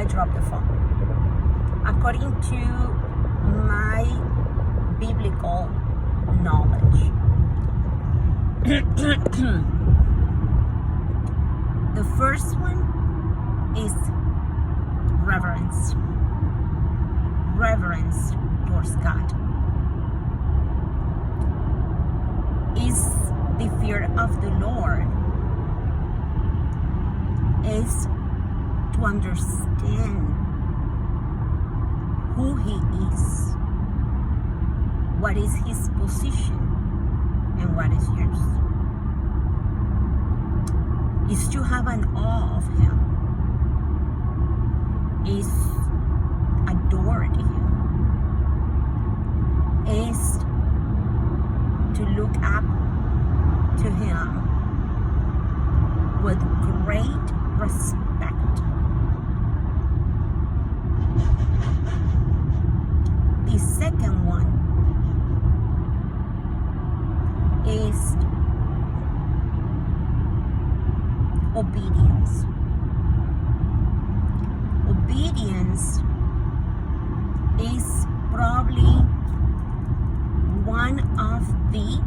I dropped the phone. According to my biblical knowledge, the first one is reverence. Reverence towards God is the fear of the Lord, is to understand who He is, what is His position, and what is yours. Is to have an awe of Him, is adore Him, is to look up to Him with great respect. The second one is obedience. Obedience is probably one of the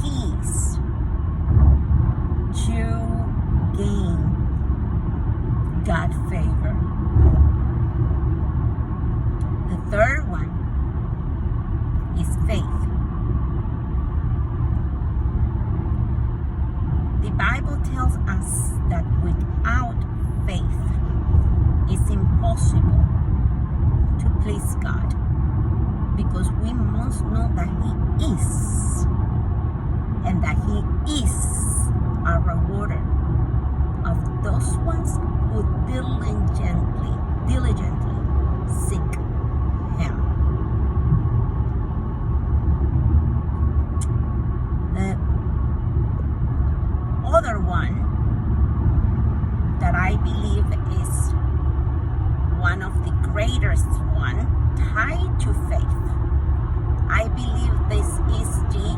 keys to gain God favor. The third one is faith. The Bible tells us that without faith it's impossible to please God, because we must know that He is, and that He is a rewarder of those ones who diligently seek Him. The other one that I believe is one of the greatest one, tied to faith. I believe this is the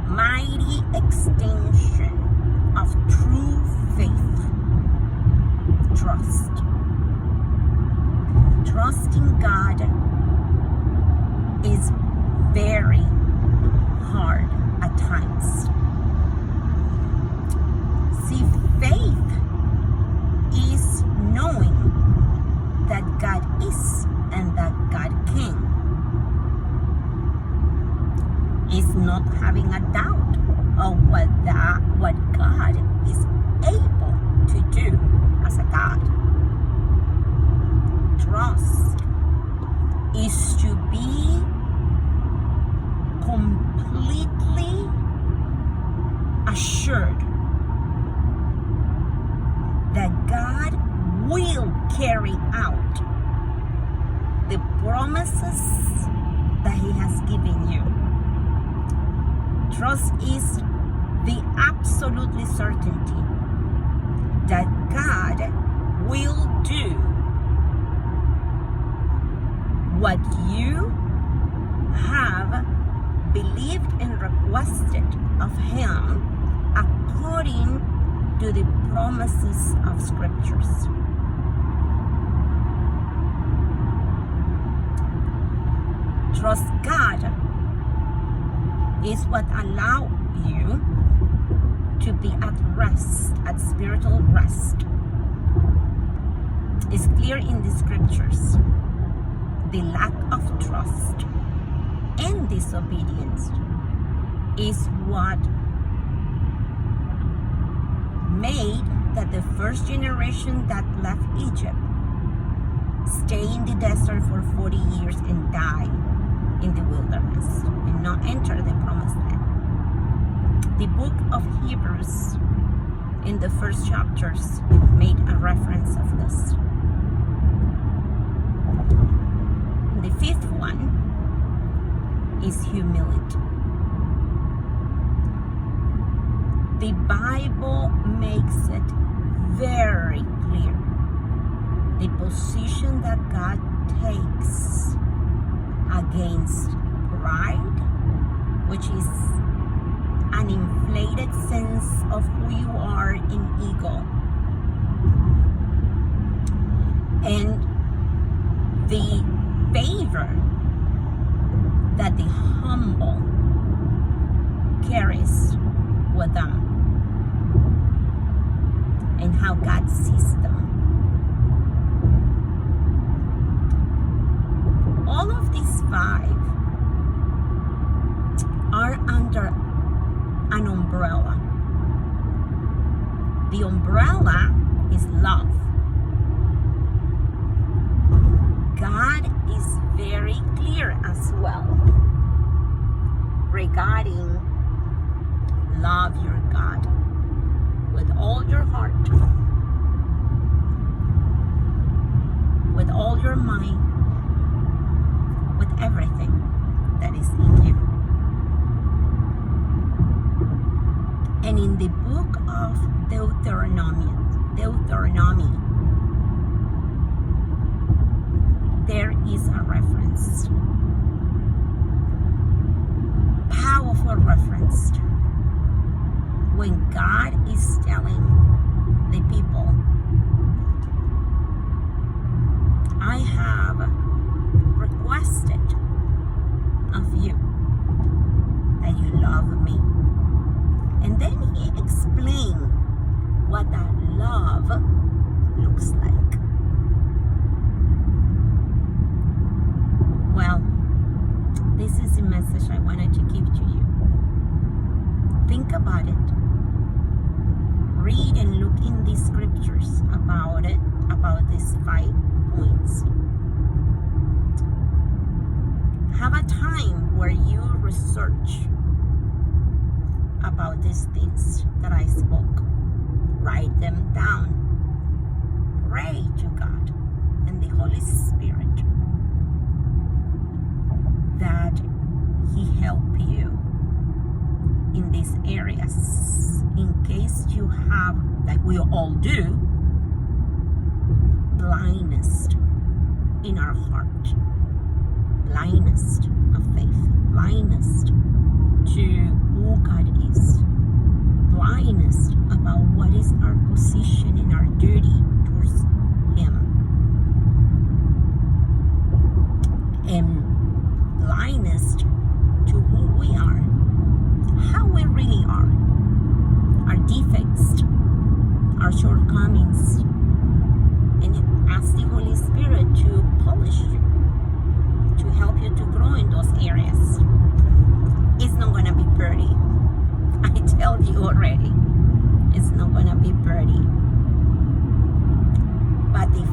mighty extension of true faith. Trust. Trusting God is very hard at times. See, faith is knowing that God is and that God can. Is not having a doubt of what God is able to do as a God. Trust is to be completely assured that God will carry out the promises that He has given you. Trust is the absolutely certainty that God will do what you have believed and requested of Him according to the promises of Scriptures. Trust God is what allows you to be at rest, at spiritual rest. It's clear in the Scriptures. The lack of trust and disobedience is what made that the first generation that left Egypt stay in the desert for 40 years and die in the wilderness and not enter the promised land. The book of Hebrews in the first chapters made a reference of this. The fifth one is humility. The Bible makes it very clear the position that God takes against pride, which is an inflated sense of who you are in ego. and the favor that the humble carries with them, and how God sees them. All of these 5 are under an umbrella. The umbrella is love. God is very clear as well regarding love your God with all your heart, with all your mind, with everything that is in you. And in the book of Deuteronomy, there is a reference, powerful reference, when God is telling the people, I have requested of you that you love me. And then he explained what that love looks like. Well, this is the message I wanted to give to you. Think about it. Read and look in the scriptures about it, about these 5 points. Have a time where you research about these things that I spoke. Write them down. Pray to God and the Holy Spirit that He help you in these areas, in case you have, like we all do, blindness in our heart, blindness of faith, blindness to who God is, blindness about what is our position and our duty towards Him, and blindness to who we are, how we really are, our defects, our shortcomings, and ask the Holy Spirit to polish you, to help you to grow in those areas. It's not going to be pretty. I tell you already, it's not going to be pretty. But the